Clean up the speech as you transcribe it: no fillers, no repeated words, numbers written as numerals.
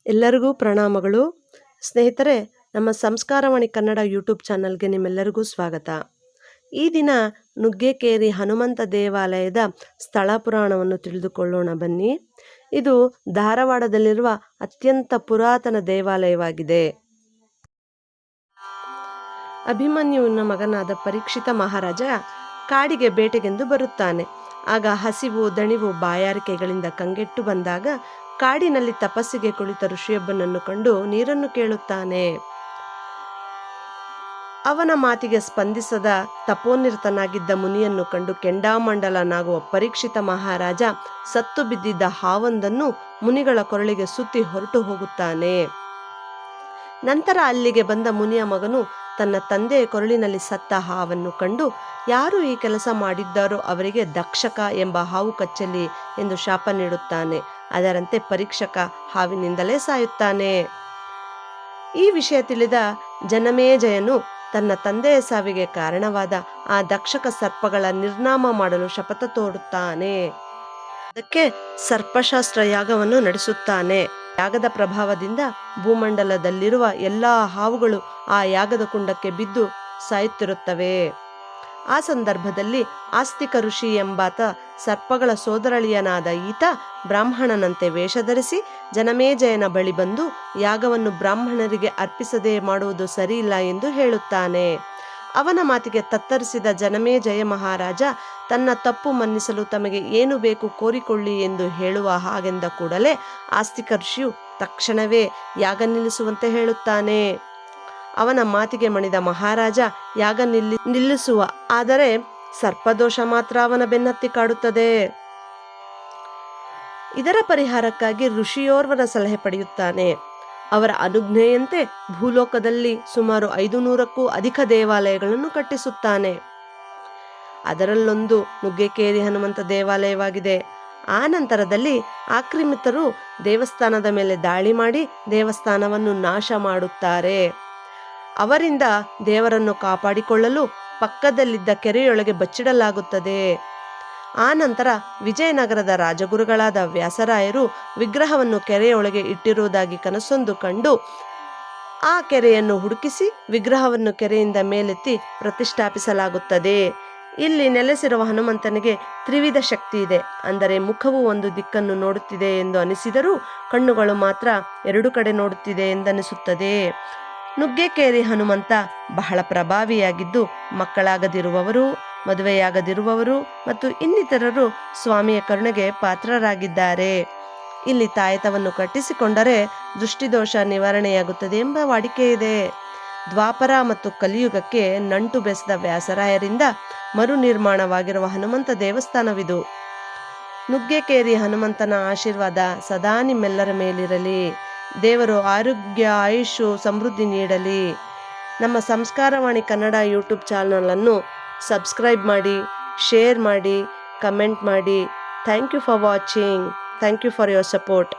ಎಲ್ಲರಿಗೂ ಪ್ರಣಾಮಗಳು. ಸ್ನೇಹಿತರೆ, ನಮ್ಮ ಸಂಸ್ಕಾರವಾಣಿ ಕನ್ನಡ ಯೂಟ್ಯೂಬ್ ಚಾನಲ್ಗೆ ನಿಮ್ಮೆಲ್ಲರಿಗೂ ಸ್ವಾಗತ. ಈ ದಿನ ನುಗ್ಗೇಕೇರಿ ಹನುಮಂತ ದೇವಾಲಯದ ಸ್ಥಳ ಪುರಾಣವನ್ನು ತಿಳಿದುಕೊಳ್ಳೋಣ ಬನ್ನಿ. ಇದು ಧಾರವಾಡದಲ್ಲಿರುವ ಅತ್ಯಂತ ಪುರಾತನ ದೇವಾಲಯವಾಗಿದೆ. ಅಭಿಮನ್ಯುವಿನ ಮಗನಾದ ಪರೀಕ್ಷಿತ ಮಹಾರಾಜ ಕಾಡಿಗೆ ಬೇಟೆಗೆಂದು ಬರುತ್ತಾನೆ. ಆಗ ಹಸಿವು, ದಣಿವು, ಬಾಯಾರಿಕೆಗಳಿಂದ ಕಂಗೆಟ್ಟು ಬಂದಾಗ ಕಾಡಿನಲ್ಲಿ ತಪಸ್ಸಿಗೆ ಕುಳಿತ ಋಷಿಯೊಬ್ಬನನ್ನು ಕಂಡು ನೀರನ್ನು ಕೇಳುತ್ತಾನೆ. ಅವನ ಮಾತಿಗೆ ಸ್ಪಂದಿಸದ ತಪೋನಿರತನಾಗಿದ್ದ ಮುನಿಯನ್ನು ಕಂಡು ಕೆಂಡಾಮಂಡಲನಾಗುವ ಪರೀಕ್ಷಿತ ಮಹಾರಾಜ ಸತ್ತು ಬಿದ್ದಿದ್ದ ಹಾವೊಂದನ್ನು ಮುನಿಗಳ ಕೊರಳಿಗೆ ಸುತ್ತಿ ಹೊರಟು ಹೋಗುತ್ತಾನೆ. ನಂತರ ಅಲ್ಲಿಗೆ ಬಂದ ಮುನಿಯ ಮಗನು ತನ್ನ ತಂದೆಯ ಕೊರಳಿನಲ್ಲಿ ಸತ್ತ ಹಾವನ್ನು ಕಂಡು ಯಾರು ಈ ಕೆಲಸ ಮಾಡಿದ್ದಾರೋ ಅವರಿಗೆ ದಕ್ಷಕ ಎಂಬ ಹಾವು ಕಚ್ಚಲಿ ಎಂದು ಶಾಪ ನೀಡುತ್ತಾನೆ. ಅದರಂತೆ ಪರೀಕ್ಷಕ ಹಾವಿನಿಂದಲೇ ಸಾಯುತ್ತಾನೆ. ಈ ವಿಷಯ ತಿಳಿದ ಜನಮೇಜಯನು ತನ್ನ ತಂದೆಯ ಸಾವಿಗೆ ಕಾರಣವಾದ ಆ ದಕ್ಷಕ ಸರ್ಪಗಳ ನಿರ್ನಾಮ ಮಾಡಲು ಶಪಥ ತೋರುತ್ತಾನೆ. ಅದಕ್ಕೆ ಸರ್ಪಶಾಸ್ತ್ರ ಯಾಗವನ್ನು ನಡೆಸುತ್ತಾನೆ. ಯಾಗದ ಪ್ರಭಾವದಿಂದ ಭೂಮಂಡಲದಲ್ಲಿರುವ ಎಲ್ಲಾ ಹಾವುಗಳು ಆ ಯಾಗದ ಕುಂಡಕ್ಕೆ ಬಿದ್ದು ಸಾಯುತ್ತಿರುತ್ತವೆ. ಆ ಸಂದರ್ಭದಲ್ಲಿ ಆಸ್ತಿಕ ಋಷಿ ಎಂಬಾತ ಸರ್ಪಗಳ ಸೋದರಳಿಯನಾದ ಈತ ಬ್ರಾಹ್ಮಣನಂತೆ ವೇಷಧರಿಸಿ ಜನಮೇಜಯನ ಬಳಿ ಬಂದು ಯಾಗವನ್ನು ಬ್ರಾಹ್ಮಣರಿಗೆ ಅರ್ಪಿಸದೆ ಮಾಡುವುದು ಸರಿಯಿಲ್ಲ ಎಂದು ಹೇಳುತ್ತಾನೆ. ಅವನ ಮಾತಿಗೆ ತತ್ತರಿಸಿದ ಜನಮೇಜಯ ಮಹಾರಾಜ ತನ್ನ ತಪ್ಪು ಮನ್ನಿಸಲು ತಮಗೆ ಏನು ಬೇಕು ಕೋರಿಕೊಳ್ಳಿ ಎಂದು ಹೇಳುವ ಹಾಗೆಂದ ಕೂಡಲೇ ಆಸ್ತಿಕ ಋಷಿಯು ತಕ್ಷಣವೇ ಯಾಗ ನಿಲ್ಲಿಸುವಂತೆ ಹೇಳುತ್ತಾನೆ. ಅವನ ಮಾತಿಗೆ ಮಣಿದ ಮಹಾರಾಜ ಯಾಗ ನಿಲ್ಲಿಸುವ, ಆದರೆ ಸರ್ಪದೋಷ ಮಾತ್ರ ಅವನ ಬೆನ್ನತ್ತಿ ಕಾಡುತ್ತದೆ. ಇದರ ಪರಿಹಾರಕ್ಕಾಗಿ ಋಷಿಯೋರ್ವರ ಸಲಹೆ ಪಡೆಯುತ್ತಾನೆ. ಅವರ ಅನುಜ್ಞೆಯಂತೆ ಭೂಲೋಕದಲ್ಲಿ ಸುಮಾರು 500ಕ್ಕೂ ಅಧಿಕ ದೇವಾಲಯಗಳನ್ನು ಕಟ್ಟಿಸುತ್ತಾನೆ. ಅದರಲ್ಲೊಂದು ನುಗ್ಗೇಕೇರಿ ಹನುಮಂತ ದೇವಾಲಯವಾಗಿದೆ. ಆ ನಂತರದಲ್ಲಿ ಆಕ್ರಮಿತರು ದೇವಸ್ಥಾನದ ಮೇಲೆ ದಾಳಿ ಮಾಡಿ ದೇವಸ್ಥಾನವನ್ನು ನಾಶ ಮಾಡುತ್ತಾರೆ. ಅವರಿಂದ ದೇವರನ್ನು ಕಾಪಾಡಿಕೊಳ್ಳಲು ಪಕ್ಕದಲ್ಲಿದ್ದ ಕೆರೆಯೊಳಗೆ ಬಚ್ಚಿಡಲಾಗುತ್ತದೆ. ಆ ನಂತರ ವಿಜಯನಗರದ ರಾಜಗುರುಗಳಾದ ವ್ಯಾಸರಾಯರು ವಿಗ್ರಹವನ್ನು ಕೆರೆಯೊಳಗೆ ಇಟ್ಟಿರುವುದಾಗಿ ಕನಸೊಂದು ಕಂಡು ಆ ಕೆರೆಯನ್ನು ಹುಡುಕಿಸಿ ವಿಗ್ರಹವನ್ನು ಕೆರೆಯಿಂದ ಮೇಲೆತ್ತಿ ಪ್ರತಿಷ್ಠಾಪಿಸಲಾಗುತ್ತದೆ. ಇಲ್ಲಿ ನೆಲೆಸಿರುವ ಹನುಮಂತನಿಗೆ ತ್ರಿವಿಧ ಶಕ್ತಿ ಇದೆ. ಅಂದರೆ ಮುಖವು ಒಂದು ದಿಕ್ಕನ್ನು ನೋಡುತ್ತಿದೆ ಎಂದು ಅನಿಸಿದರೂ ಕಣ್ಣುಗಳು ಮಾತ್ರ 2 ಕಡೆ ನೋಡುತ್ತಿದೆ ಎಂದನಿಸುತ್ತದೆ. ನುಗ್ಗೇಕೇರಿ ಹನುಮಂತ ಬಹಳ ಪ್ರಭಾವಿಯಾಗಿದ್ದು ಮಕ್ಕಳಾಗದಿರುವವರು, ಮದುವೆಯಾಗದಿರುವವರು ಮತ್ತು ಇನ್ನಿತರರು ಸ್ವಾಮಿಯ ಕರುಣೆಗೆ ಪಾತ್ರರಾಗಿದ್ದಾರೆ. ಇಲ್ಲಿ ತಾಯತವನ್ನು ಕಟ್ಟಿಸಿಕೊಂಡರೆ ದೃಷ್ಟಿದೋಷ ನಿವಾರಣೆಯಾಗುತ್ತದೆ ಎಂಬ ವಾಡಿಕೆ ಇದೆ. ದ್ವಾಪರ ಮತ್ತು ಕಲಿಯುಗಕ್ಕೆ ನಂಟು ಬೆಸೆದ ವ್ಯಾಸರಾಯರಿಂದ ಮರು ನಿರ್ಮಾಣವಾಗಿರುವ ಹನುಮಂತ ದೇವಸ್ಥಾನವಿದು. ನುಗ್ಗೇಕೇರಿ ಹನುಮಂತನ ಆಶೀರ್ವಾದ ಸದಾ ನಿಮ್ಮೆಲ್ಲರ ಮೇಲಿರಲಿ. ದೇವರು ಆರೋಗ್ಯ, ಆಯುಷು, ಸಮೃದ್ಧಿ ನೀಡಲಿ. ನಮ್ಮ ಸಂಸ್ಕಾರವಾಣಿ ಕನ್ನಡ ಯೂಟ್ಯೂಬ್ ಚಾನಲನ್ನು ಸಬ್ಸ್ಕ್ರೈಬ್ ಮಾಡಿ, ಶೇರ್ ಮಾಡಿ, ಕಮೆಂಟ್ ಮಾಡಿ. Thank you for watching. Thank you for your support.